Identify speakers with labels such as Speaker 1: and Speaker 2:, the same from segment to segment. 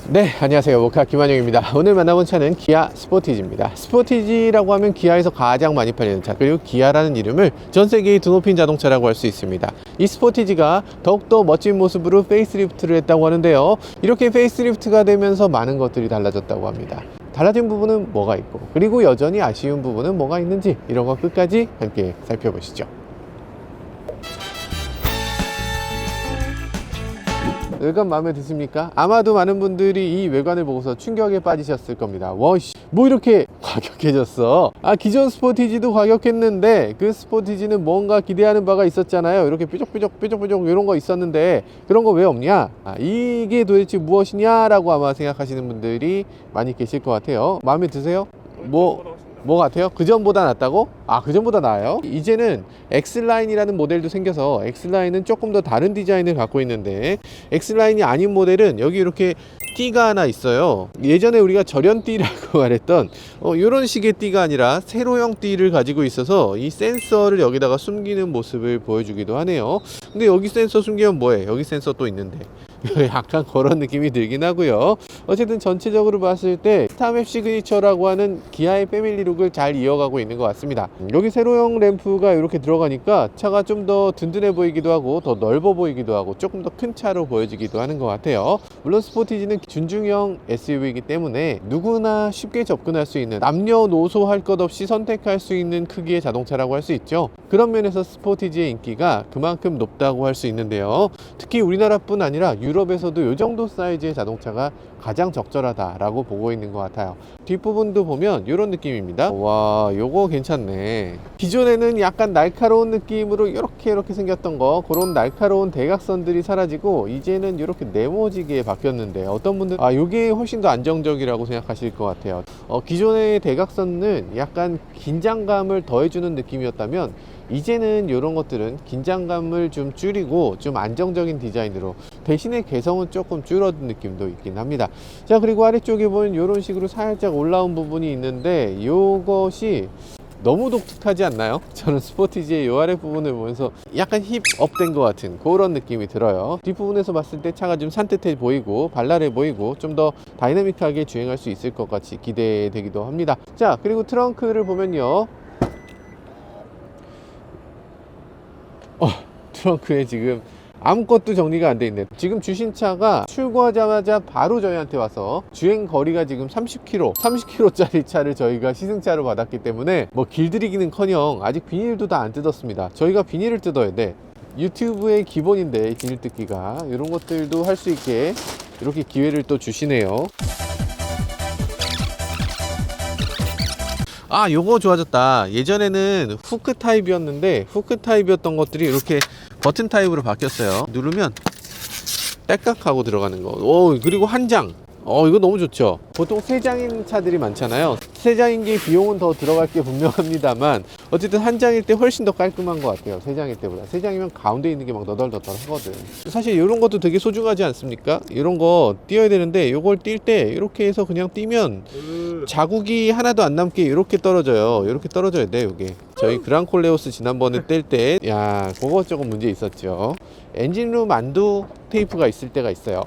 Speaker 1: 네, 안녕하세요. 모카 김한영입니다. 오늘 만나본 차는 기아 스포티지입니다. 스포티지라고 하면 기아에서 가장 많이 팔리는 차, 그리고 기아라는 이름을 전 세계에 드높인 자동차라고 할 수 있습니다. 이 스포티지가 더욱더 멋진 모습으로 페이스리프트를 했다고 하는데요. 이렇게 페이스리프트가 되면서 많은 것들이 달라졌다고 합니다. 달라진 부분은 뭐가 있고, 그리고 여전히 아쉬운 부분은 뭐가 있는지, 이런 거 끝까지 함께 살펴보시죠. 외관 마음에 드십니까? 아마도 많은 분들이 이 외관을 보고서 충격에 빠지셨을 겁니다. 와씨, 뭐 이렇게 과격해졌어? 기존 스포티지도 과격했는데 그 스포티지는 뭔가 기대하는 바가 있었잖아요. 이렇게 뾰족뾰족 이런 거 있었는데 그런 거 왜 없냐? 이게 도대체 무엇이냐 라고 아마 생각하시는 분들이 많이 계실 것 같아요. 마음에 드세요? 뭐 같아요? 그전보다 낫다고? 그전보다 나아요? 이제는 X라인이라는 모델도 생겨서 X라인은 조금 더 다른 디자인을 갖고 있는데, X라인이 아닌 모델은 여기 이렇게 띠가 하나 있어요. 예전에 우리가 절연띠라고 말했던 이런 식의 띠가 아니라 세로형 띠를 가지고 있어서 이 센서를 여기다가 숨기는 모습을 보여주기도 하네요. 근데 여기 센서 숨기면 뭐해? 여기 센서 또 있는데 약간 그런 느낌이 들긴 하고요. 어쨌든 전체적으로 봤을 때 스타맵 시그니처라고 하는 기아의 패밀리룩을 잘 이어가고 있는 것 같습니다. 여기 세로형 램프가 이렇게 들어가니까 차가 좀 더 든든해 보이기도 하고 더 넓어 보이기도 하고 조금 더 큰 차로 보여지기도 하는 것 같아요. 물론 스포티지는 준중형 SUV이기 때문에 누구나 쉽게 접근할 수 있는, 남녀노소 할 것 없이 선택할 수 있는 크기의 자동차라고 할 수 있죠. 그런 면에서 스포티지의 인기가 그만큼 높다고 할 수 있는데요. 특히 우리나라뿐 아니라 유럽에서도 이 정도 사이즈의 자동차가 가장 적절하다라고 보고 있는 것 같아요. 뒷부분도 보면 이런 느낌입니다. 와, 요거 괜찮네. 기존에는 약간 날카로운 느낌으로 이렇게 생겼던 거, 그런 날카로운 대각선들이 사라지고 이제는 이렇게 네모지게 바뀌었는데, 어떤 분들 요게 훨씬 더 안정적이라고 생각하실 것 같아요. 기존의 대각선은 약간 긴장감을 더해주는 느낌이었다면 이제는 이런 것들은 긴장감을 좀 줄이고 좀 안정적인 디자인으로, 대신에 개성은 조금 줄어든 느낌도 있긴 합니다. 자, 그리고 아래쪽에 보면 이런 식으로 살짝 올라온 부분이 있는데 이것이 너무 독특하지 않나요? 저는 스포티지의 이 아래 부분을 보면서 약간 힙업된 것 같은 그런 느낌이 들어요. 뒷부분에서 봤을 때 차가 좀 산뜻해 보이고 발랄해 보이고 좀 더 다이나믹하게 주행할 수 있을 것 같이 기대되기도 합니다. 자, 그리고 트렁크를 보면요, 트렁크에 지금 아무것도 정리가 안 돼 있네. 지금 주신 차가 출고하자마자 바로 저희한테 와서 주행 거리가 지금 30km 짜리 차를 저희가 시승차로 받았기 때문에 뭐 길들이기는 커녕 아직 비닐도 다 안 뜯었습니다. 저희가 비닐을 뜯어야 돼. 유튜브의 기본인데 비닐 뜯기가, 이런 것들도 할 수 있게 이렇게 기회를 또 주시네요. 요거 좋아졌다. 예전에는 후크 타입이었는데 후크 타입이었던 것들이 이렇게 버튼 타입으로 바뀌었어요. 누르면 딸깍 하고 들어가는 거. 그리고 한 장. 이거 너무 좋죠. 보통 세 장인 차들이 많잖아요. 세 장인 게 비용은 더 들어갈 게 분명합니다만 어쨌든 한 장일 때 훨씬 더 깔끔한 것 같아요. 세 장일 때보다. 세 장이면 가운데 있는 게 막 너덜너덜 하거든. 사실 이런 것도 되게 소중하지 않습니까? 이런 거 띄어야 되는데 이걸 뛸 때 이렇게 해서 그냥 띄면 자국이 하나도 안 남게 이렇게 떨어져요. 이렇게 떨어져야 돼. 이게 저희 그랑콜레오스 지난번에 뗄 때 그거 조금 문제 있었죠. 엔진룸 안도 테이프가 있을 때가 있어요.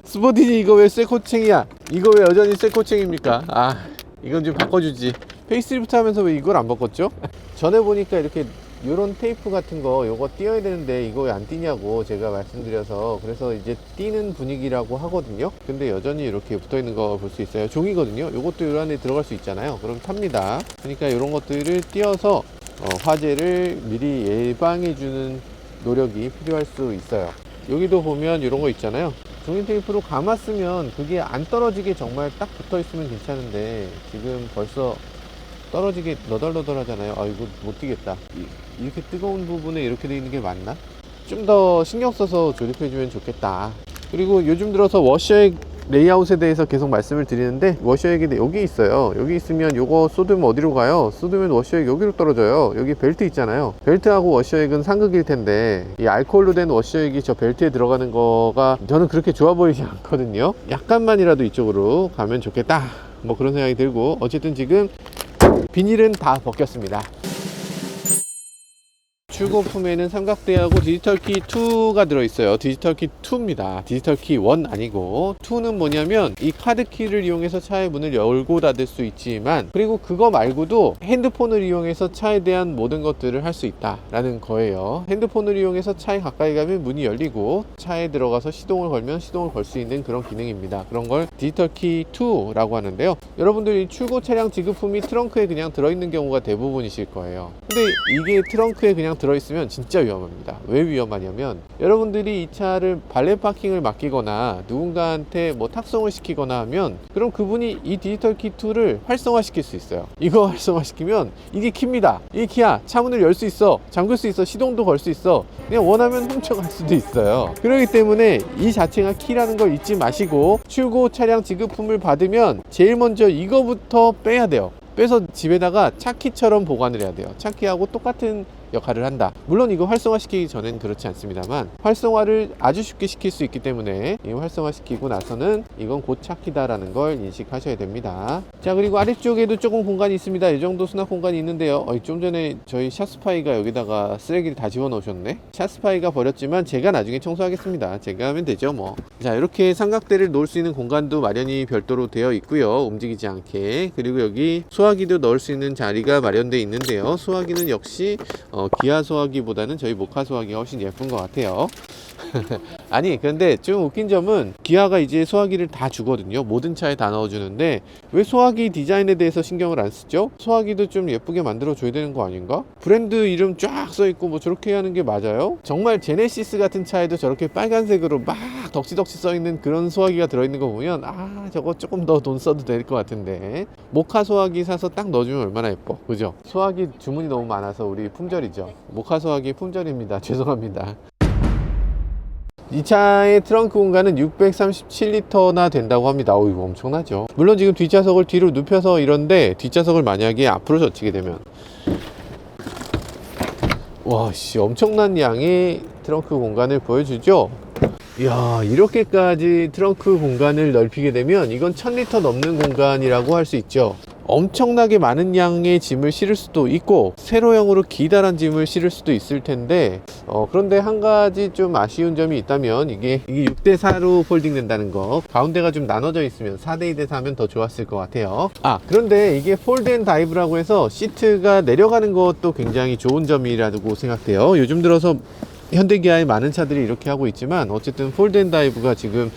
Speaker 1: 스포티지 이거 왜 쇠코챙이야? 이거 왜 여전히 쇠코챙입니까? 이건 좀 바꿔주지. 페이스리프트 하면서 왜 이걸 안 바꿨죠? 전에 보니까 이렇게 요런 테이프 같은 거 요거 띄어야 되는데 이거 왜 안 띄냐고 제가 말씀드려서, 그래서 이제 띄는 분위기라고 하거든요. 근데 여전히 이렇게 붙어있는 거 볼 수 있어요. 종이거든요. 요것도 요 안에 들어갈 수 있잖아요. 그럼 탑니다. 그러니까 이런 것들을 띄어서 화재를 미리 예방해주는 노력이 필요할 수 있어요. 여기도 보면 이런 거 있잖아요. 종이 테이프로 감았으면 그게 안 떨어지게 정말 딱 붙어 있으면 괜찮은데 지금 벌써 떨어지게 너덜너덜 하잖아요. 이거 못 뛰겠다. 이렇게 뜨거운 부분에 이렇게 돼 있는 게 맞나? 좀 더 신경 써서 조립해 주면 좋겠다. 그리고 요즘 들어서 워셔액 레이아웃에 대해서 계속 말씀을 드리는데, 워셔액이 여기 있어요. 여기 있으면 요거 쏟으면 어디로 가요? 쏟으면 워셔액 여기로 떨어져요. 여기 벨트 있잖아요. 벨트하고 워셔액은 상극일 텐데 이 알코올로 된 워셔액이 저 벨트에 들어가는 거가 저는 그렇게 좋아 보이지 않거든요. 약간만이라도 이쪽으로 가면 좋겠다, 뭐 그런 생각이 들고, 어쨌든 지금 비닐은 다 벗겼습니다. 출고품에는 삼각대하고 디지털 키 2가 들어있어요. 디지털 키 2입니다. 디지털 키 1 아니고 2는 뭐냐면 이 카드 키를 이용해서 차의 문을 열고 닫을 수 있지만, 그리고 그거 말고도 핸드폰을 이용해서 차에 대한 모든 것들을 할 수 있다라는 거예요. 핸드폰을 이용해서 차에 가까이 가면 문이 열리고 차에 들어가서 시동을 걸면 시동을 걸 수 있는 그런 기능입니다. 그런 걸 디지털 키 2라고 하는데요. 여러분들이 출고 차량 지급품이 트렁크에 그냥 들어있는 경우가 대부분이실 거예요. 근데 이게 트렁크에 그냥 들어있으면 진짜 위험합니다. 왜 위험하냐면, 여러분들이 이 차를 발렛 파킹을 맡기거나 누군가한테 뭐 탁송을 시키거나 하면, 그럼 그분이 이 디지털 키 2를 활성화시킬 수 있어요. 이거 활성화시키면 이게 키입니다. 이 키야, 차문을 열 수 있어, 잠글 수 있어, 시동도 걸 수 있어, 그냥 원하면 훔쳐갈 수도 있어요. 그렇기 때문에 이 자체가 키라는 걸 잊지 마시고, 출고 차량 지급품을 받으면 제일 먼저 이거부터 빼야 돼요. 빼서 집에다가 차키처럼 보관을 해야 돼요. 차키하고 똑같은 역할을 한다. 물론 이거 활성화시키기 전엔 그렇지 않습니다만, 활성화를 아주 쉽게 시킬 수 있기 때문에 이 활성화시키고 나서는 이건 곧 차키다라는 걸 인식하셔야 됩니다. 자, 그리고 아래쪽에도 조금 공간이 있습니다. 이 정도 수납 공간이 있는데요. 좀 전에 저희 샤스파이가 여기다가 쓰레기를 다 집어넣으셨네. 샤스파이가 버렸지만 제가 나중에 청소하겠습니다. 제가 하면 되죠 뭐. 자, 이렇게 삼각대를 놓을 수 있는 공간도 마련이 별도로 되어 있고요. 움직이지 않게. 그리고 여기 소화기도 넣을 수 있는 자리가 마련되어 있는데요. 소화기는 역시 기아 소화기보다는 저희 모카 소화기가 훨씬 예쁜 것 같아요. 아니, 그런데 좀 웃긴 점은 기아가 이제 소화기를 다 주거든요. 모든 차에 다 넣어주는데 왜 소화기 디자인에 대해서 신경을 안 쓰죠? 소화기도 좀 예쁘게 만들어 줘야 되는 거 아닌가? 브랜드 이름 쫙 써있고 뭐 저렇게 하는 게 맞아요? 정말 제네시스 같은 차에도 저렇게 빨간색으로 막 덕지덕지 써있는 그런 소화기가 들어있는 거 보면, 저거 조금 더 돈 써도 될 것 같은데. 모카 소화기 사서 딱 넣어주면 얼마나 예뻐, 그죠? 소화기 주문이 너무 많아서 우리 품절이죠. 모카 소화기 품절입니다. 죄송합니다. 이 차의 트렁크 공간은 637리터나 된다고 합니다. 이거 엄청나죠. 물론 지금 뒷좌석을 뒤로 눕혀서 이런데, 뒷좌석을 만약에 앞으로 젖히게 되면 엄청난 양의 트렁크 공간을 보여주죠. 이야, 이렇게까지 트렁크 공간을 넓히게 되면 이건 1000리터 넘는 공간이라고 할 수 있죠. 엄청나게 많은 양의 짐을 실을 수도 있고, 세로형으로 기다란 짐을 실을 수도 있을 텐데, 그런데 한 가지 좀 아쉬운 점이 있다면, 이게 6대4로 폴딩 된다는 거. 가운데가 좀 나눠져 있으면 4대2대4 하면 더 좋았을 것 같아요. 그런데 이게 폴드 앤 다이브라고 해서 시트가 내려가는 것도 굉장히 좋은 점이라고 생각돼요. 요즘 들어서 현대기아의 많은 차들이 이렇게 하고 있지만, 어쨌든 폴드 앤 다이브가 지금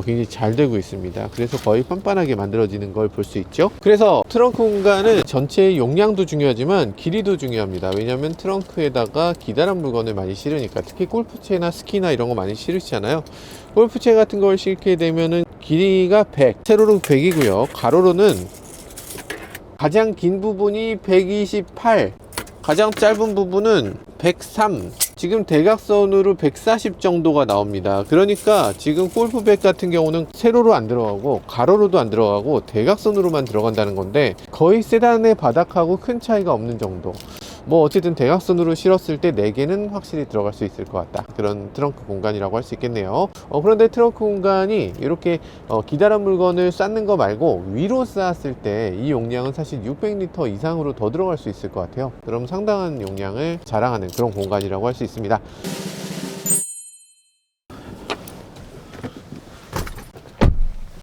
Speaker 1: 굉장히 잘 되고 있습니다. 그래서 거의 빤빤하게 만들어지는 걸 볼 수 있죠. 그래서 트렁크 공간은 전체의 용량도 중요하지만 길이도 중요합니다. 왜냐하면 트렁크에다가 기다란 물건을 많이 실으니까. 특히 골프채나 스키나 이런 거 많이 실으시잖아요. 골프채 같은 걸 실게 되면은 길이가 100, 세로로 100이고요. 가로로는 가장 긴 부분이 128, 가장 짧은 부분은 103, 지금 대각선으로 140 정도가 나옵니다. 그러니까 지금 골프백 같은 경우는 세로로 안 들어가고 가로로도 안 들어가고 대각선으로만 들어간다는 건데, 거의 세단의 바닥하고 큰 차이가 없는 정도. 뭐 어쨌든 대각선으로 실었을 때 4개는 확실히 들어갈 수 있을 것 같다. 그런 트렁크 공간이라고 할 수 있겠네요. 그런데 트렁크 공간이 이렇게 기다란 물건을 쌓는 거 말고 위로 쌓았을 때 이 용량은 사실 600리터 이상으로 더 들어갈 수 있을 것 같아요. 그럼 상당한 용량을 자랑하는 그런 공간이라고 할 수 있습니다.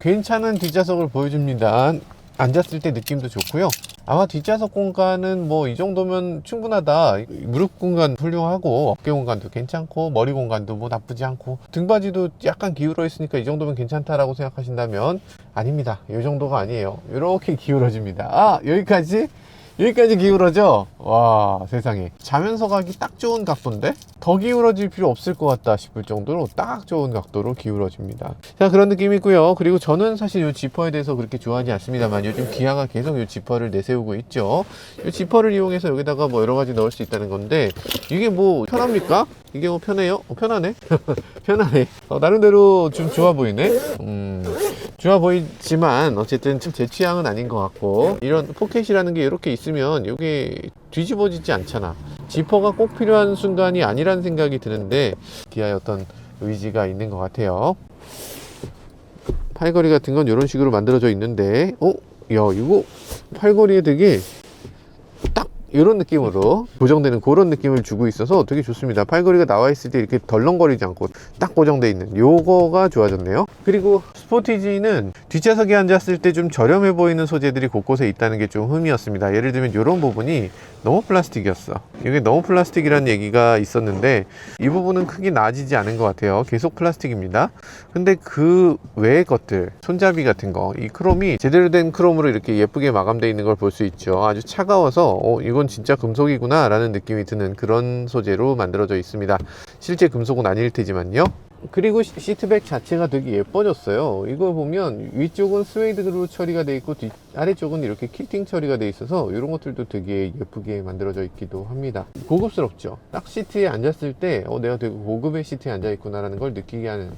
Speaker 1: 괜찮은 뒷좌석을 보여줍니다. 앉았을 때 느낌도 좋고요. 아마 뒷좌석 공간은 뭐 이 정도면 충분하다. 무릎 공간 훌륭하고, 어깨 공간도 괜찮고, 머리 공간도 뭐 나쁘지 않고, 등받이도 약간 기울어 있으니까 이 정도면 괜찮다라고 생각하신다면, 아닙니다. 이 정도가 아니에요. 이렇게 기울어집니다. 여기까지 기울어져. 와, 세상에. 자면서 가기 딱 좋은 각도인데? 더 기울어질 필요 없을 것 같다 싶을 정도로 딱 좋은 각도로 기울어집니다. 자, 그런 느낌이고요. 그리고 저는 사실 이 지퍼에 대해서 그렇게 좋아하지 않습니다만, 요즘 기아가 계속 이 지퍼를 내세우고 있죠. 이 지퍼를 이용해서 여기다가 뭐 여러 가지 넣을 수 있다는 건데, 이게 뭐 편합니까? 이게 뭐 편해요? 편하네? 편하네. 나름대로 좀 좋아 보이네? 좋아 보이지만 어쨌든 좀 제 취향은 아닌 것 같고, 이런 포켓이라는 게 이렇게 있으면 이게 뒤집어지지 않잖아. 지퍼가 꼭 필요한 순간이 아니라는 생각이 드는데, 기아의 어떤 의지가 있는 것 같아요. 팔걸이 같은 건 이런 식으로 만들어져 있는데, 야, 이거 팔걸이에 되게 딱 이런 느낌으로 고정되는 그런 느낌을 주고 있어서 되게 좋습니다. 팔걸이가 나와 있을 때 이렇게 덜렁거리지 않고 딱 고정되어 있는 요거가 좋아졌네요. 그리고 스포티지는 뒷좌석에 앉았을 때 좀 저렴해 보이는 소재들이 곳곳에 있다는 게 좀 흠이었습니다. 예를 들면 이런 부분이 너무 플라스틱이었어. 이게 너무 플라스틱이라는 얘기가 있었는데 이 부분은 크게 나아지지 않은 것 같아요. 계속 플라스틱입니다. 근데 그 외의 것들, 손잡이 같은 거, 이 크롬이 제대로 된 크롬으로 이렇게 예쁘게 마감되어 있는 걸 볼 수 있죠. 아주 차가워서 이건 진짜 금속이구나 라는 느낌이 드는 그런 소재로 만들어져 있습니다. 실제 금속은 아닐 테지만요. 그리고 시트백 자체가 되게 예뻐졌어요. 이거 보면 위쪽은 스웨이드로 처리가 되어 있고 아래쪽은 이렇게 퀼팅 처리가 되어 있어서 이런 것들도 되게 예쁘게 만들어져 있기도 합니다. 고급스럽죠. 딱 시트에 앉았을 때 내가 되게 고급의 시트에 앉아 있구나 라는 걸 느끼게 하는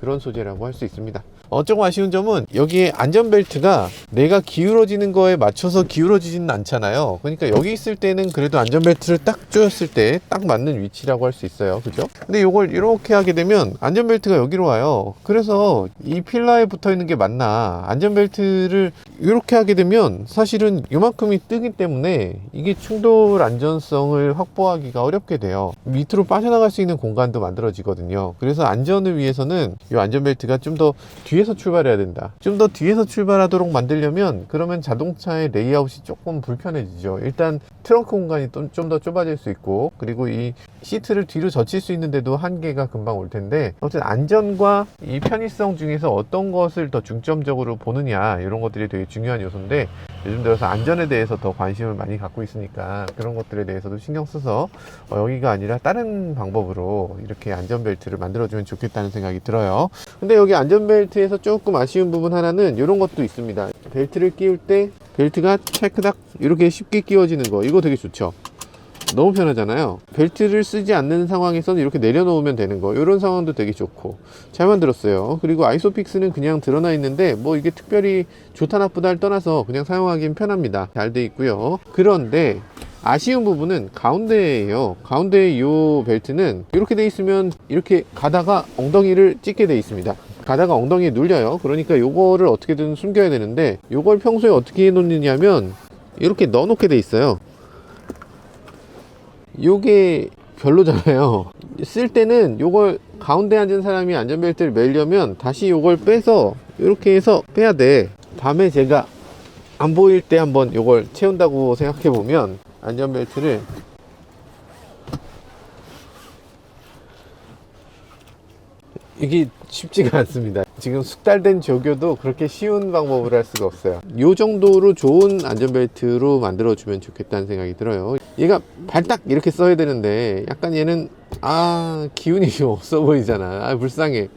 Speaker 1: 그런 소재라고 할 수 있습니다. 조금 아쉬운 점은 여기에 안전벨트가 내가 기울어지는 거에 맞춰서 기울어지지는 않잖아요. 그러니까 여기 있을 때는 그래도 안전벨트를 딱 조였을 때 딱 맞는 위치라고 할 수 있어요. 그죠? 근데 이걸 이렇게 하게 되면 안전벨트가 여기로 와요. 그래서 이 필라에 붙어 있는 게 맞나? 안전벨트를 이렇게 하게 되면 사실은 이만큼이 뜨기 때문에 이게 충돌 안전성을 확보하기가 어렵게 돼요. 밑으로 빠져나갈 수 있는 공간도 만들어지거든요. 그래서 안전을 위해서는 이 안전벨트가 좀 더 뒤에서 출발해야 된다. 좀 더 뒤에서 출발하도록 만들려면 그러면 자동차의 레이아웃이 조금 불편해지죠. 일단 트렁크 공간이 좀 더 좁아질 수 있고, 그리고 이 시트를 뒤로 젖힐 수 있는데도 한계가 금방 올 텐데, 어쨌든 안전과 이 편의성 중에서 어떤 것을 더 중점적으로 보느냐, 이런 것들이 되게 중요한 요소인데, 요즘 들어서 안전에 대해서 더 관심을 많이 갖고 있으니까 그런 것들에 대해서도 신경 써서 여기가 아니라 다른 방법으로 이렇게 안전벨트를 만들어주면 좋겠다는 생각이 들어요. 근데 여기 안전벨트에서 조금 아쉬운 부분 하나는 이런 것도 있습니다. 벨트를 끼울 때 벨트가 체크닥 이렇게 쉽게 끼워지는 거, 이거 되게 좋죠. 너무 편하잖아요. 벨트를 쓰지 않는 상황에서는 이렇게 내려놓으면 되는 거, 이런 상황도 되게 좋고 잘 만들었어요. 그리고 아이소픽스는 그냥 드러나 있는데 뭐 이게 특별히 좋다 나쁘다를 떠나서 그냥 사용하기는 편합니다. 잘 돼 있고요. 그런데 아쉬운 부분은 가운데예요. 가운데 이 벨트는 이렇게 돼 있으면 이렇게 가다가 엉덩이를 찢게 돼 있습니다. 가다가 엉덩이에 눌려요. 그러니까 요거를 어떻게든 숨겨야 되는데, 요걸 평소에 어떻게 해 놓느냐면 이렇게 넣어 놓게 돼 있어요. 요게 별로잖아요. 쓸 때는 요걸 가운데 앉은 사람이 안전벨트를 매려면 다시 요걸 빼서 이렇게 해서 빼야 돼. 다음에 제가 안 보일 때 한번 요걸 채운다고 생각해 보면 안전벨트를 이게 쉽지가 않습니다. 지금 숙달된 조교도 그렇게 쉬운 방법을 할 수가 없어요. 이 정도로 좋은 안전벨트로 만들어주면 좋겠다는 생각이 들어요. 얘가 발딱 이렇게 써야 되는데 약간 얘는 기운이 좀 없어 보이잖아. 불쌍해.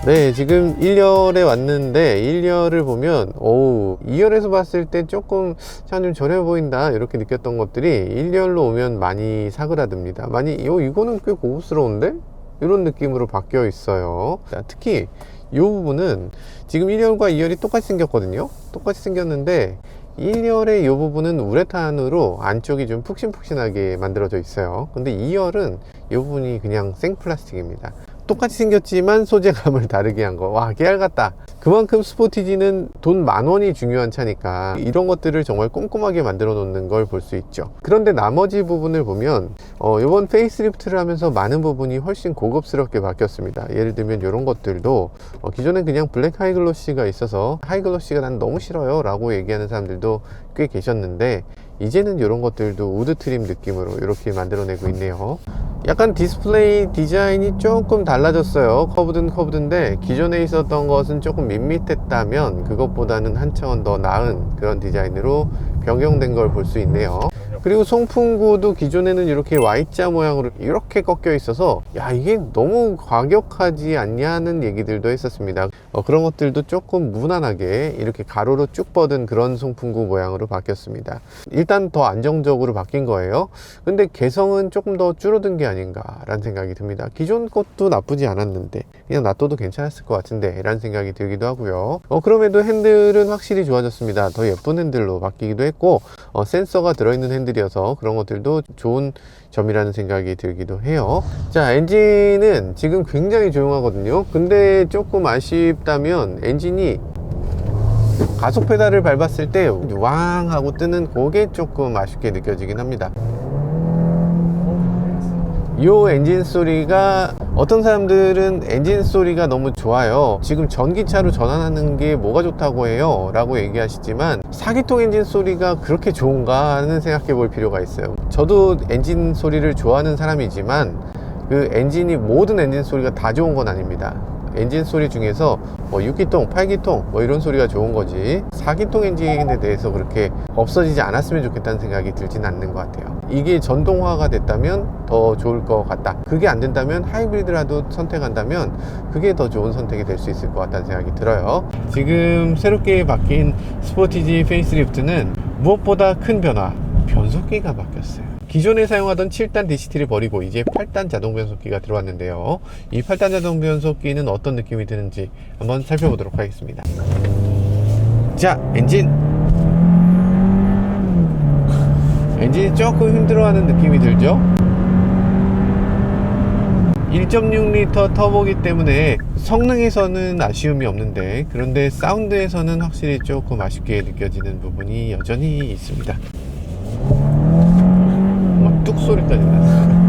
Speaker 1: 네, 지금 1열에 왔는데 1열을 보면 2열에서 봤을 때 조금 좀 저렴해 보인다 이렇게 느꼈던 것들이 1열로 오면 많이 사그라듭니다. 이거는 꽤 고급스러운데? 이런 느낌으로 바뀌어 있어요. 특히 이 부분은 지금 1열과 2열이 똑같이 생겼거든요. 똑같이 생겼는데 1열의 이 부분은 우레탄으로 안쪽이 좀 푹신푹신하게 만들어져 있어요. 근데 2열은 이 부분이 그냥 생플라스틱입니다. 똑같이 생겼지만 소재감을 다르게 한 거. 와, 깨알 같다. 그만큼 스포티지는 돈 10,000원이 중요한 차니까 이런 것들을 정말 꼼꼼하게 만들어 놓는 걸 볼 수 있죠. 그런데 나머지 부분을 보면 이번 페이스리프트를 하면서 많은 부분이 훨씬 고급스럽게 바뀌었습니다. 예를 들면 이런 것들도 기존엔 그냥 블랙 하이글로시가 있어서 하이글로시가 난 너무 싫어요 라고 얘기하는 사람들도 꽤 계셨는데, 이제는 이런 것들도 우드 트림 느낌으로 이렇게 만들어내고 있네요. 약간 디스플레이 디자인이 조금 달라졌어요. 커브드인데 기존에 있었던 것은 조금 밋밋했다면 그것보다는 한 차원 더 나은 그런 디자인으로 변경된 걸 볼 수 있네요. 그리고 송풍구도 기존에는 이렇게 Y자 모양으로 이렇게 꺾여 있어서 이게 너무 과격하지 않냐는 얘기들도 했었습니다. 그런 것들도 조금 무난하게 이렇게 가로로 쭉 뻗은 그런 송풍구 모양으로 바뀌었습니다. 일단 더 안정적으로 바뀐 거예요. 근데 개성은 조금 더 줄어든 게 아닌가 라는 생각이 듭니다. 기존 것도 나쁘지 않았는데 그냥 놔둬도 괜찮았을 것 같은데 라는 생각이 들기도 하고요. 그럼에도 핸들은 확실히 좋아졌습니다. 더 예쁜 핸들로 바뀌기도 했고 센서가 들어있는 핸들이어서 그런 것들도 좋은 점이라는 생각이 들기도 해요. 자, 엔진은 지금 굉장히 조용하거든요. 근데 조금 아쉽다면 엔진이 가속 페달을 밟았을 때 왕 하고 뜨는 그게 조금 아쉽게 느껴지긴 합니다. 이 엔진 소리가, 어떤 사람들은 엔진 소리가 너무 좋아요, 지금 전기차로 전환하는 게 뭐가 좋다고 해요 라고 얘기하시지만, 4기통 엔진 소리가 그렇게 좋은가 하는 생각해 볼 필요가 있어요. 저도 엔진 소리를 좋아하는 사람이지만 그 엔진이, 모든 엔진 소리가 다 좋은 건 아닙니다. 엔진 소리 중에서 뭐 6기통, 8기통 뭐 이런 소리가 좋은 거지, 4기통 엔진에 대해서 그렇게 없어지지 않았으면 좋겠다는 생각이 들진 않는 것 같아요. 이게 전동화가 됐다면 더 좋을 것 같다, 그게 안 된다면 하이브리드라도 선택한다면 그게 더 좋은 선택이 될 수 있을 것 같다는 생각이 들어요. 지금 새롭게 바뀐 스포티지 페이스리프트는 무엇보다 큰 변화, 변속기가 바뀌었어요. 기존에 사용하던 7단 DCT를 버리고 이제 8단 자동 변속기가 들어왔는데요, 이 8단 자동 변속기는 어떤 느낌이 드는지 한번 살펴보도록 하겠습니다. 자, 엔진이 조금 힘들어하는 느낌이 들죠? 1.6L 터보기 때문에 성능에서는 아쉬움이 없는데, 그런데 사운드에서는 확실히 조금 아쉽게 느껴지는 부분이 여전히 있습니다. 뚝 소리까지 났어요.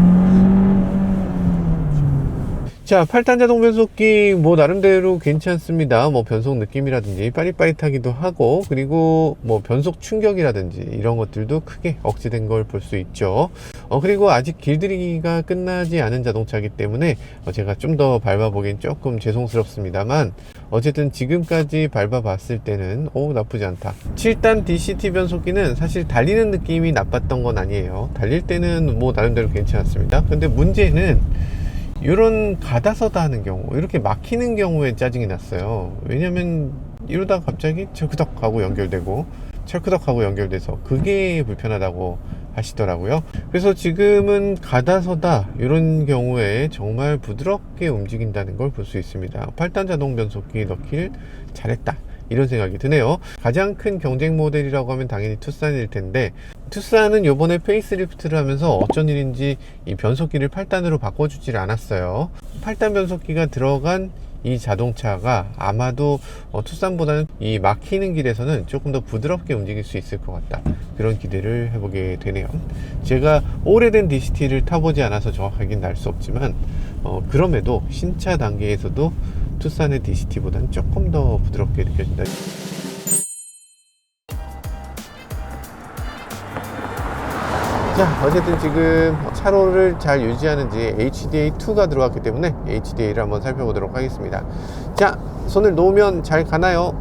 Speaker 1: 자, 8단 자동 변속기 뭐 나름대로 괜찮습니다. 뭐 변속 느낌이라든지 빠릿빠릿하기도 하고, 그리고 뭐 변속 충격이라든지 이런 것들도 크게 억제된 걸 볼 수 있죠. 그리고 아직 길들이기가 끝나지 않은 자동차이기 때문에 제가 좀 더 밟아보긴 조금 죄송스럽습니다만, 어쨌든 지금까지 밟아봤을 때는 나쁘지 않다. 7단 DCT 변속기는 사실 달리는 느낌이 나빴던 건 아니에요. 달릴 때는 뭐 나름대로 괜찮았습니다. 근데 문제는 이런 가다서다 하는 경우, 이렇게 막히는 경우에 짜증이 났어요. 왜냐면 이러다가 갑자기 철크덕 하고 연결되고 철크덕 하고 연결돼서 그게 불편하다고 하시더라고요. 그래서 지금은 가다서다 이런 경우에 정말 부드럽게 움직인다는 걸 볼 수 있습니다. 8단 자동 변속기 넣길 잘했다, 이런 생각이 드네요. 가장 큰 경쟁 모델이라고 하면 당연히 투싼일 텐데, 투싼은 요번에 페이스리프트를 하면서 어쩐 일인지 이 변속기를 8단으로 바꿔주질 않았어요. 8단 변속기가 들어간 이 자동차가 아마도 투싼보다는 이 막히는 길에서는 조금 더 부드럽게 움직일 수 있을 것 같다, 그런 기대를 해보게 되네요. 제가 오래된 DCT를 타보지 않아서 정확하긴 알 수 없지만 그럼에도 신차 단계에서도 투싼의 DCT보다는 조금 더 부드럽게 느껴진다. 자, 어쨌든 지금 차로를 잘 유지하는지 HDA2가 들어왔기 때문에 HDA를 한번 살펴보도록 하겠습니다. 자, 손을 놓으면 잘 가나요?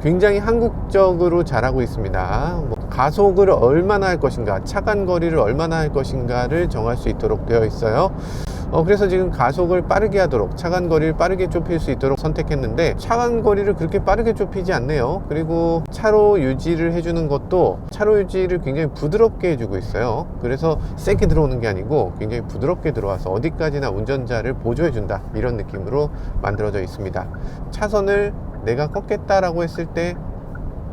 Speaker 1: 굉장히 한국적으로 잘하고 있습니다. 가속을 얼마나 할 것인가, 차간 거리를 얼마나 할 것인가를 정할 수 있도록 되어 있어요. 그래서 지금 가속을 빠르게 하도록, 차간 거리를 빠르게 좁힐 수 있도록 선택했는데, 차간 거리를 그렇게 빠르게 좁히지 않네요. 그리고 차로 유지를 해주는 것도 차로 유지를 굉장히 부드럽게 해주고 있어요. 그래서 세게 들어오는 게 아니고 굉장히 부드럽게 들어와서 어디까지나 운전자를 보조해준다, 이런 느낌으로 만들어져 있습니다. 차선을 내가 꺾겠다라고 했을 때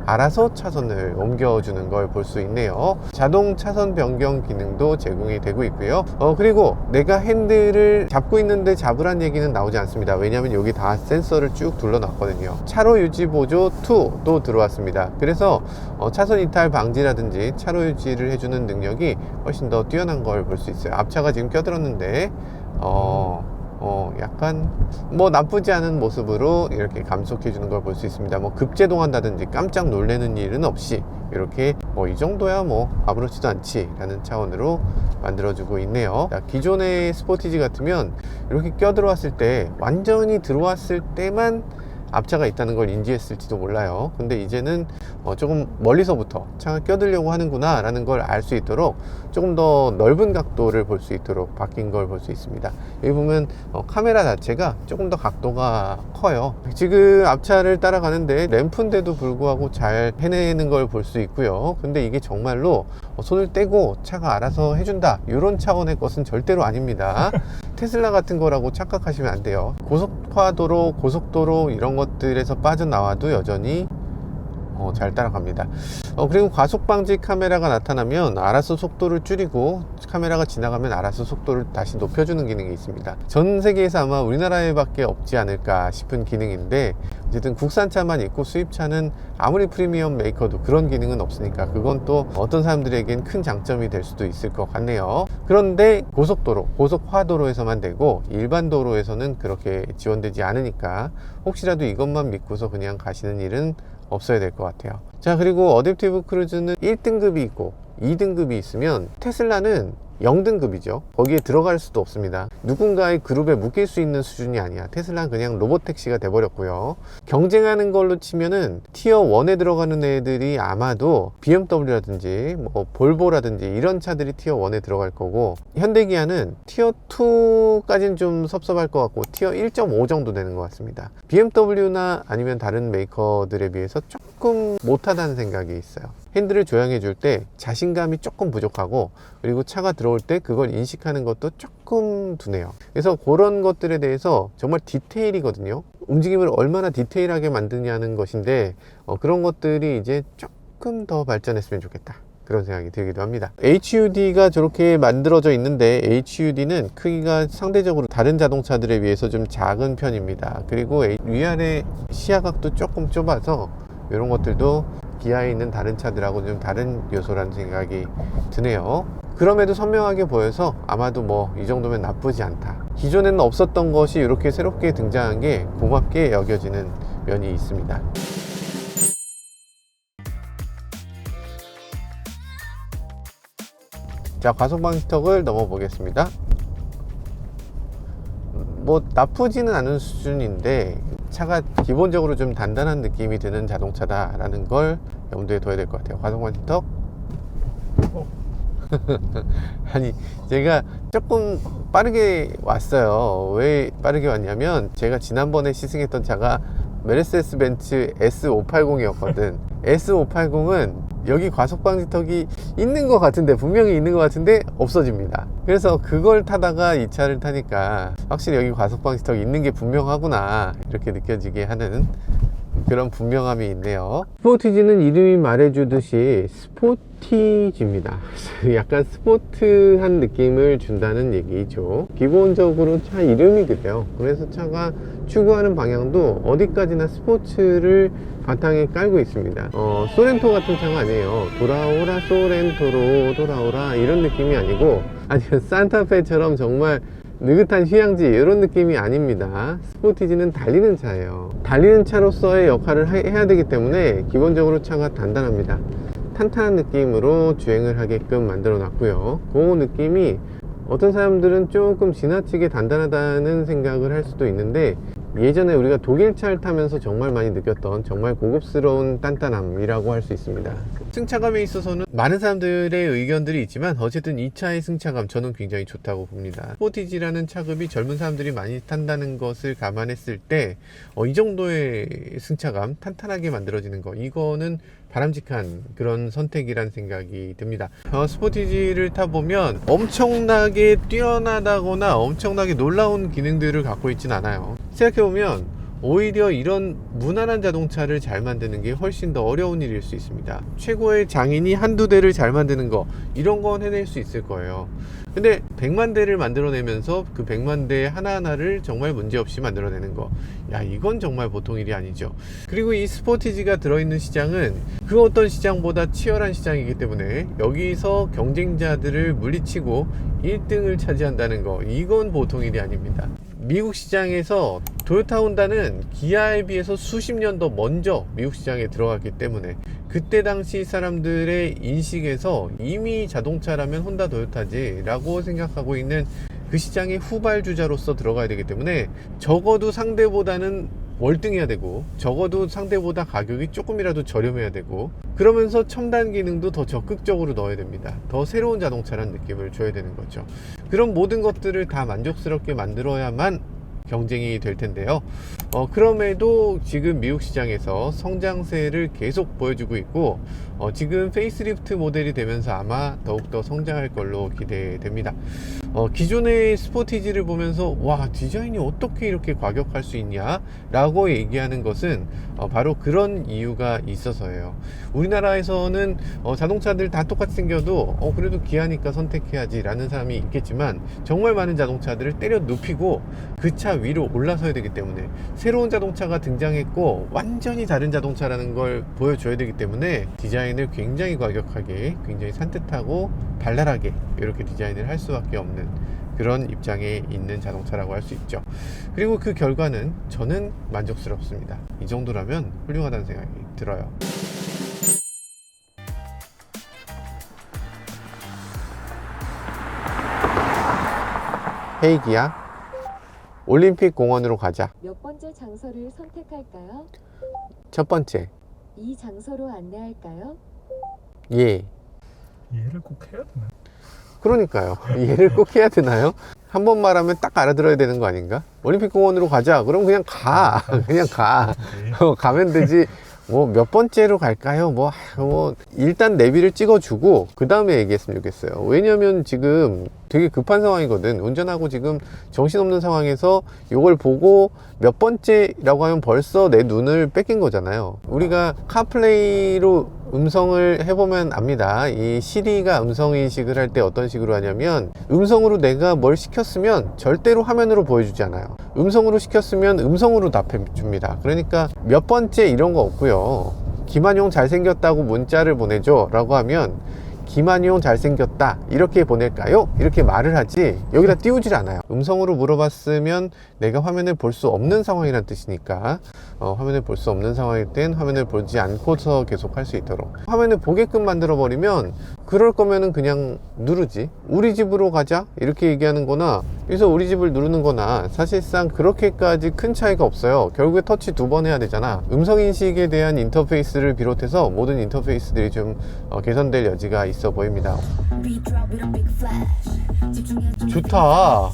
Speaker 1: 알아서 차선을 옮겨주는 걸 볼 수 있네요. 자동 차선 변경 기능도 제공이 되고 있고요. 그리고 내가 핸들을 잡고 있는데 잡으란 얘기는 나오지 않습니다. 왜냐하면 여기 다 센서를 쭉 둘러놨거든요. 차로 유지 보조 2도 들어왔습니다. 그래서 차선 이탈 방지라든지 차로 유지를 해주는 능력이 훨씬 더 뛰어난 걸 볼 수 있어요. 앞차가 지금 껴들었는데 약간 뭐 나쁘지 않은 모습으로 이렇게 감속해 주는 걸 볼 수 있습니다. 뭐 급제동한다든지 깜짝 놀라는 일은 없이 이렇게 이 정도야 뭐 아무렇지도 않지 라는 차원으로 만들어 주고 있네요. 자, 기존의 스포티지 같으면 이렇게 껴들어왔을 때, 완전히 들어왔을 때만 앞차가 있다는 걸 인지했을지도 몰라요. 근데 이제는 조금 멀리서부터 차가 껴들려고 하는구나 라는 걸 알 수 있도록 조금 더 넓은 각도를 볼 수 있도록 바뀐 걸 볼 수 있습니다. 여기 보면 카메라 자체가 조금 더 각도가 커요. 지금 앞차를 따라가는데 램프인데도 불구하고 잘 해내는 걸 볼 수 있고요. 근데 이게 정말로 손을 떼고 차가 알아서 해준다, 이런 차원의 것은 절대로 아닙니다. 테슬라 같은 거라고 착각하시면 안 돼요. 고속화도로, 고속도로 이런 것들에서 빠져나와도 여전히 잘 따라갑니다. 그리고 과속 방지 카메라가 나타나면 알아서 속도를 줄이고, 카메라가 지나가면 알아서 속도를 다시 높여주는 기능이 있습니다. 전 세계에서 아마 우리나라에 밖에 없지 않을까 싶은 기능인데, 어쨌든 국산차만 있고 수입차는 아무리 프리미엄 메이커도 그런 기능은 없으니까 그건 또 어떤 사람들에겐 큰 장점이 될 수도 있을 것 같네요. 그런데 고속도로, 고속화도로에서만 되고 일반 도로에서는 그렇게 지원되지 않으니까 혹시라도 이것만 믿고서 그냥 가시는 일은 없어야 될 것 같아요. 자, 그리고 어댑티브 크루즈는 1등급이 있고 2등급이 있으면 테슬라는 0등급이죠. 거기에 들어갈 수도 없습니다. 누군가의 그룹에 묶일 수 있는 수준이 아니야. 테슬라는 그냥 로봇택시가 돼버렸고요. 경쟁하는 걸로 치면은 티어 1에 들어가는 애들이 아마도 BMW라든지 뭐 볼보라든지 이런 차들이 티어 1에 들어갈 거고, 현대기아는 티어 2까지는 좀 섭섭할 것 같고 티어 1.5 정도 되는 것 같습니다. BMW나 아니면 다른 메이커들에 비해서 조금 못하다는 생각이 있어요. 핸들을 조향해 줄 때 자신감이 조금 부족하고, 그리고 차가 들어올 때 그걸 인식하는 것도 조금 둔해요. 그래서 그런 것들에 대해서 정말 디테일이거든요. 움직임을 얼마나 디테일하게 만드냐는 것인데, 그런 것들이 이제 조금 더 발전했으면 좋겠다, 그런 생각이 들기도 합니다. HUD가 저렇게 만들어져 있는데, HUD는 크기가 상대적으로 다른 자동차들에 비해서 좀 작은 편입니다. 그리고 위아래 시야각도 조금 좁아서 이런 것들도 기아에 있는 다른 차들하고 좀 다른 요소라는 생각이 드네요. 그럼에도 선명하게 보여서 아마도 뭐 이 정도면 나쁘지 않다. 기존에는 없었던 것이 이렇게 새롭게 등장한 게 고맙게 여겨지는 면이 있습니다. 자, 과속 방지턱을 넘어 보겠습니다. 뭐 나쁘지는 않은 수준인데 차가 기본적으로 좀 단단한 느낌이 드는 자동차다 라는 걸 염두에 둬야 될 것 같아요. 과속 방지턱. 아니, 제가 조금 빠르게 왔어요. 왜 빠르게 왔냐면, 제가 지난번에 시승했던 차가 메르세데스 벤츠 S580이었거든. S580은 여기 과속방지턱이 있는 것 같은데, 분명히 있는 것 같은데 없어집니다. 그래서 그걸 타다가 이 차를 타니까 확실히 여기 과속방지턱이 있는 게 분명하구나, 이렇게 느껴지게 하는 그런 분명함이 있네요. 스포티지는 이름이 말해주듯이 스포티지입니다. 약간 스포트한 느낌을 준다는 얘기죠. 기본적으로 차 이름이 그래요. 그래서 차가 추구하는 방향도 어디까지나 스포츠를 바탕에 깔고 있습니다. 소렌토 같은 차가 아니에요. 돌아오라 소렌토로 돌아오라 이런 느낌이 아니고, 아니면 산타페처럼 정말 느긋한 휴양지 이런 느낌이 아닙니다. 스포티지는 달리는 차예요. 달리는 차로서의 역할을 해야 되기 때문에 기본적으로 차가 단단합니다. 탄탄한 느낌으로 주행을 하게끔 만들어 놨고요. 그 느낌이 어떤 사람들은 조금 지나치게 단단하다는 생각을 할 수도 있는데, 예전에 우리가 독일차를 타면서 정말 많이 느꼈던 정말 고급스러운 단단함이라고 할 수 있습니다. 승차감에 있어서는 많은 사람들의 의견들이 있지만 어쨌든 이 차의 승차감 저는 굉장히 좋다고 봅니다. 스포티지라는 차급이 젊은 사람들이 많이 탄다는 것을 감안했을 때 이 정도의 승차감, 탄탄하게 만들어지는 거, 이거는 바람직한 그런 선택이란 생각이 듭니다. 스포티지를 타보면 엄청나게 뛰어나다거나 엄청나게 놀라운 기능들을 갖고 있진 않아요. 생각해보면 오히려 이런 무난한 자동차를 잘 만드는 게 훨씬 더 어려운 일일 수 있습니다. 최고의 장인이 한두 대를 잘 만드는 거, 이런 건 해낼 수 있을 거예요. 근데 100만 대를 만들어내면서 그 100만 대 하나하나를 정말 문제없이 만들어내는 거, 야, 이건 정말 보통 일이 아니죠. 그리고 이 스포티지가 들어있는 시장은 그 어떤 시장보다 치열한 시장이기 때문에 여기서 경쟁자들을 물리치고 1등을 차지한다는 거, 이건 보통 일이 아닙니다. 미국 시장에서 토요타 혼다는 기아에 비해서 수십 년 더 먼저 미국 시장에 들어갔기 때문에 그때 당시 사람들의 인식에서 이미 자동차라면 혼다 토요타지 라고 생각하고 있는 그 시장의 후발주자로서 들어가야 되기 때문에 적어도 상대보다는 월등해야 되고, 적어도 상대보다 가격이 조금이라도 저렴해야 되고, 그러면서 첨단 기능도 더 적극적으로 넣어야 됩니다. 더 새로운 자동차라는 느낌을 줘야 되는 거죠. 그런 모든 것들을 다 만족스럽게 만들어야만 경쟁이 될 텐데요. 그럼에도 지금 미국 시장에서 성장세를 계속 보여주고 있고, 지금 페이스리프트 모델이 되면서 아마 더욱더 성장할 걸로 기대됩니다. 기존의 스포티지를 보면서 와, 디자인이 어떻게 이렇게 과격할 수 있냐 라고 얘기하는 것은 바로 그런 이유가 있어서예요. 우리나라에서는 자동차들 다 똑같이 생겨도 그래도 기아니까 선택해야지 라는 사람이 있겠지만, 정말 많은 자동차들을 때려 눕히고 그 차 위로 올라서야 되기 때문에, 새로운 자동차가 등장했고 완전히 다른 자동차라는 걸 보여줘야 되기 때문에 디자인을 굉장히 과격하게, 굉장히 산뜻하고 발랄하게 이렇게 디자인을 할 수밖에 없는 그런 입장에 있는 자동차라고 할 수 있죠. 그리고 그 결과는 저는 만족스럽습니다. 이 정도라면 훌륭하다는 생각이 들어요. 헤이 기아, 올림픽 공원으로 가자.
Speaker 2: 몇 번째 장소를 선택할까요?
Speaker 1: 첫 번째.
Speaker 2: 이 장소로 안내할까요?
Speaker 1: 예.
Speaker 3: 얘를 꼭 해야 되나?
Speaker 1: 그러니까요. 얘를 꼭 해야 되나요? 한 번 말하면 딱 알아들어야 되는 거 아닌가? 올림픽 공원으로 가자. 그럼 그냥 가. 그냥 가. 가면 되지. 뭐 몇 번째로 갈까요? 뭐 일단 내비를 찍어주고 그 다음에 얘기했으면 좋겠어요. 왜냐면 지금 되게 급한 상황이거든. 운전하고 지금 정신없는 상황에서 이걸 보고 몇 번째라고 하면 벌써 내 눈을 뺏긴 거잖아요. 우리가 카플레이로 음성을 해보면 압니다. 이 시리가 음성인식을 할 때 어떤 식으로 하냐면, 음성으로 내가 뭘 시켰으면 절대로 화면으로 보여주지 않아요. 음성으로 시켰으면 음성으로 답해 줍니다. 그러니까 몇 번째 이런 거 없고요. 김한용 잘생겼다고 문자를 보내줘 라고 하면 김한용 잘생겼다 이렇게 보낼까요? 이렇게 말을 하지 여기다 띄우질 않아요. 음성으로 물어봤으면 내가 화면을 볼 수 없는 상황이란 뜻이니까, 화면을 볼 수 없는 상황일 땐 화면을 보지 않고서 계속 할 수 있도록 화면을 보게끔 만들어 버리면, 그럴 거면은 그냥 누르지. 우리 집으로 가자 이렇게 얘기하는 거나 여기서 우리 집을 누르는 거나 사실상 그렇게까지 큰 차이가 없어요. 결국에 터치 2번 해야 되잖아. 음성인식에 대한 인터페이스를 비롯해서 모든 인터페이스들이 좀 개선될 여지가 있어 보입니다. 좋다.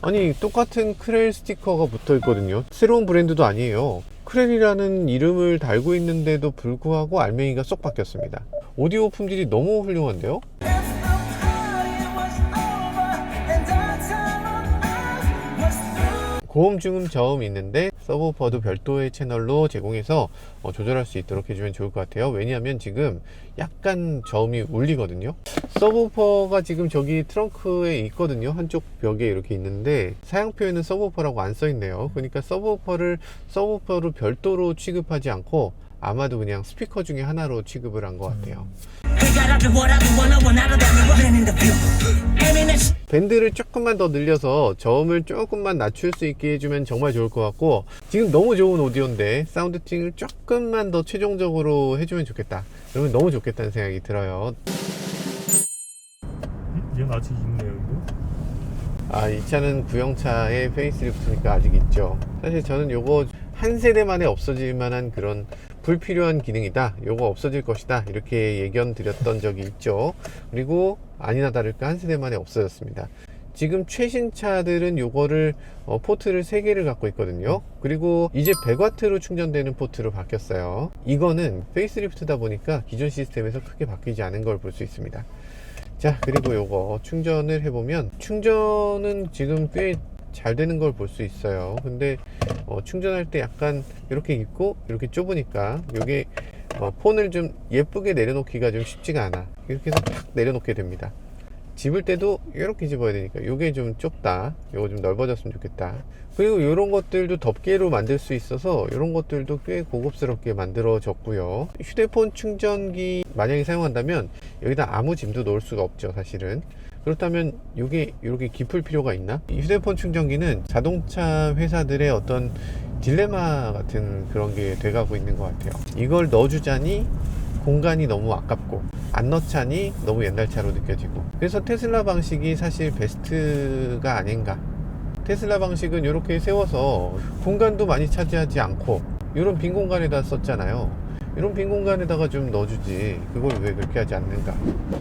Speaker 1: 아니, 똑같은 크렐 스티커가 붙어 있거든요. 새로운 브랜드도 아니에요. 크렐이라는 이름을 달고 있는데도 불구하고 알맹이가 쏙 바뀌었습니다. 오디오 품질이 너무 훌륭한데요? 고음, 중음, 저음이 있는데 서브우퍼도 별도의 채널로 제공해서 조절할 수 있도록 해주면 좋을 것 같아요. 왜냐하면 지금 약간 저음이 울리거든요. 서브우퍼가 지금 저기 트렁크에 있거든요. 한쪽 벽에 이렇게 있는데 사양표에는 서브우퍼라고 안 써있네요. 그러니까 서브우퍼로 별도로 취급하지 않고 아마도 그냥 스피커 중에 하나로 취급을 한 것 같아요. 밴드를 조금만 더 늘려서 저음을 조금만 낮출 수 있게 해주면 정말 좋을 것 같고, 지금 너무 좋은 오디오인데 사운드 팅을 조금만 더 최종적으로 해주면 좋겠다. 그러면 너무 좋겠다는 생각이 들어요.
Speaker 3: 얘는 아직 있네요, 이거.
Speaker 1: 이 차는 구형차의 페이스리프트니까 아직 있죠. 사실 저는 요거 한 세대 만에 없어질 만한 그런 불필요한 기능이다, 요거 없어질 것이다, 이렇게 예견 드렸던 적이 있죠. 그리고 아니나 다를까 한 세대 만에 없어졌습니다. 지금 최신 차들은 요거를 포트를 3개를 갖고 있거든요. 그리고 이제 100W로 충전되는 포트로 바뀌었어요. 이거는 페이스리프트다 보니까 기존 시스템에서 크게 바뀌지 않은 걸 볼 수 있습니다. 자, 그리고 요거 충전을 해보면 충전은 지금 꽤 잘 되는 걸 볼 수 있어요. 근데 충전할 때 약간 이렇게 있고 이렇게 좁으니까 요게 폰을 좀 예쁘게 내려놓기가 좀 쉽지가 않아. 이렇게 해서 탁 내려놓게 됩니다. 집을 때도 이렇게 집어야 되니까 요게 좀 좁다, 요거 좀 넓어졌으면 좋겠다. 그리고 이런 것들도 덮개로 만들 수 있어서 이런 것들도 꽤 고급스럽게 만들어졌고요. 휴대폰 충전기 만약에 사용한다면 여기다 아무 짐도 놓을 수가 없죠, 사실은. 그렇다면 이게 이렇게 깊을 필요가 있나? 이 휴대폰 충전기는 자동차 회사들의 어떤 딜레마 같은 그런 게 돼가고 있는 것 같아요. 이걸 넣어주자니 공간이 너무 아깝고, 안 넣자니 너무 옛날 차로 느껴지고. 그래서 테슬라 방식이 사실 베스트가 아닌가. 테슬라 방식은 이렇게 세워서 공간도 많이 차지하지 않고 이런 빈 공간에다 썼잖아요. 이런 빈 공간에다가 좀 넣어주지, 그걸 왜 그렇게 하지 않는가.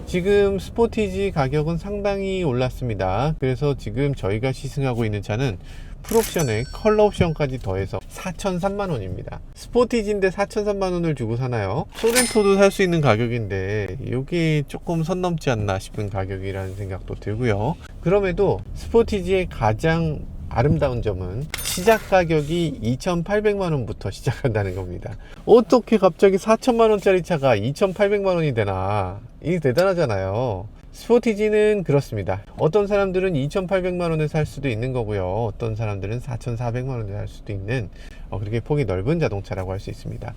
Speaker 1: 지금 스포티지 가격은 상당히 올랐습니다. 그래서 지금 저희가 시승하고 있는 차는 풀옵션에 컬러 옵션까지 더해서 4,003만원입니다. 스포티지인데 4,003만원을 주고 사나요? 소렌토도 살 수 있는 가격인데 이게 조금 선 넘지 않나 싶은 가격이라는 생각도 들고요. 그럼에도 스포티지의 가장 아름다운 점은 시작 가격이 2,800만원부터 시작한다는 겁니다. 어떻게 갑자기 4천만원짜리 차가 2,800만원이 되나? 이게 대단하잖아요. 스포티지는 그렇습니다. 어떤 사람들은 2,800만원에 살 수도 있는 거고요. 어떤 사람들은 4,400만원에 살 수도 있는 그렇게 폭이 넓은 자동차라고 할 수 있습니다.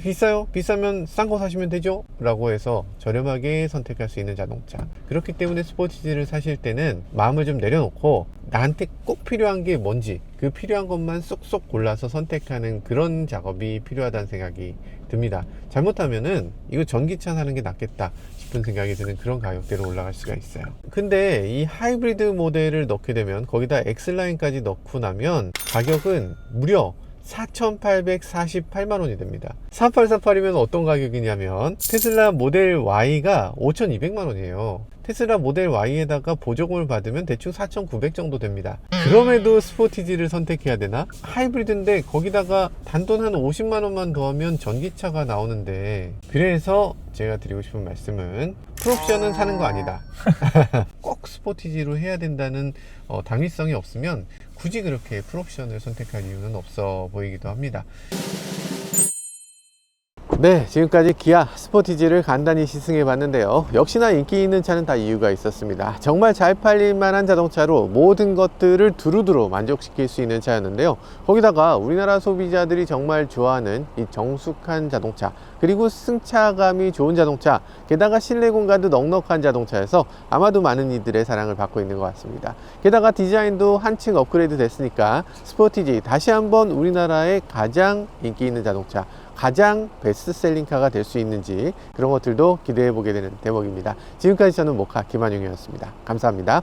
Speaker 1: 비싸요? 비싸면 싼 거 사시면 되죠? 라고 해서 저렴하게 선택할 수 있는 자동차. 그렇기 때문에 스포티지를 사실 때는 마음을 좀 내려놓고 나한테 꼭 필요한 게 뭔지 그 필요한 것만 쏙쏙 골라서 선택하는 그런 작업이 필요하다는 생각이 듭니다. 잘못하면은 이거 전기차 사는 게 낫겠다 싶은 생각이 드는 그런 가격대로 올라갈 수가 있어요. 근데 이 하이브리드 모델을 넣게 되면 거기다 X라인까지 넣고 나면 가격은 무려 4,848만원이 됩니다. 4848이면 어떤 가격이냐면 테슬라 모델 Y가 5,200만원이에요. 테슬라 모델 Y에다가 보조금을 받으면 대충 4,900 정도 됩니다. 그럼에도 스포티지를 선택해야 되나? 하이브리드인데 거기다가 단돈 한 50만원만 더하면 전기차가 나오는데, 그래서 제가 드리고 싶은 말씀은 풀옵션은 사는 거 아니다. 꼭 스포티지로 해야 된다는 당위성이 없으면 굳이 그렇게 풀옵션을 선택할 이유는 없어 보이기도 합니다. 네, 지금까지 기아 스포티지를 간단히 시승해 봤는데요. 역시나 인기 있는 차는 다 이유가 있었습니다. 정말 잘 팔릴 만한 자동차로 모든 것들을 두루두루 만족시킬 수 있는 차였는데요. 거기다가 우리나라 소비자들이 정말 좋아하는 이 정숙한 자동차, 그리고 승차감이 좋은 자동차, 게다가 실내 공간도 넉넉한 자동차여서 아마도 많은 이들의 사랑을 받고 있는 것 같습니다. 게다가 디자인도 한층 업그레이드 됐으니까 스포티지 다시 한번 우리나라의 가장 인기 있는 자동차, 가장 베스트셀링카가 될 수 있는지 그런 것들도 기대해 보게 되는 대목입니다. 지금까지 저는 모카 김한용이었습니다. 감사합니다.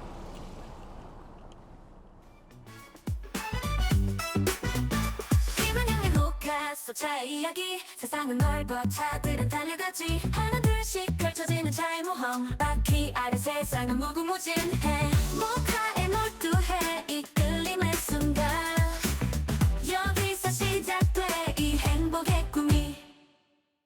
Speaker 4: 차의 이야기, 세상은 넓어 차들은 달려가지, 하나 둘씩 펼쳐지는 차의 모험, 바퀴 아래 세상은 무궁무진해.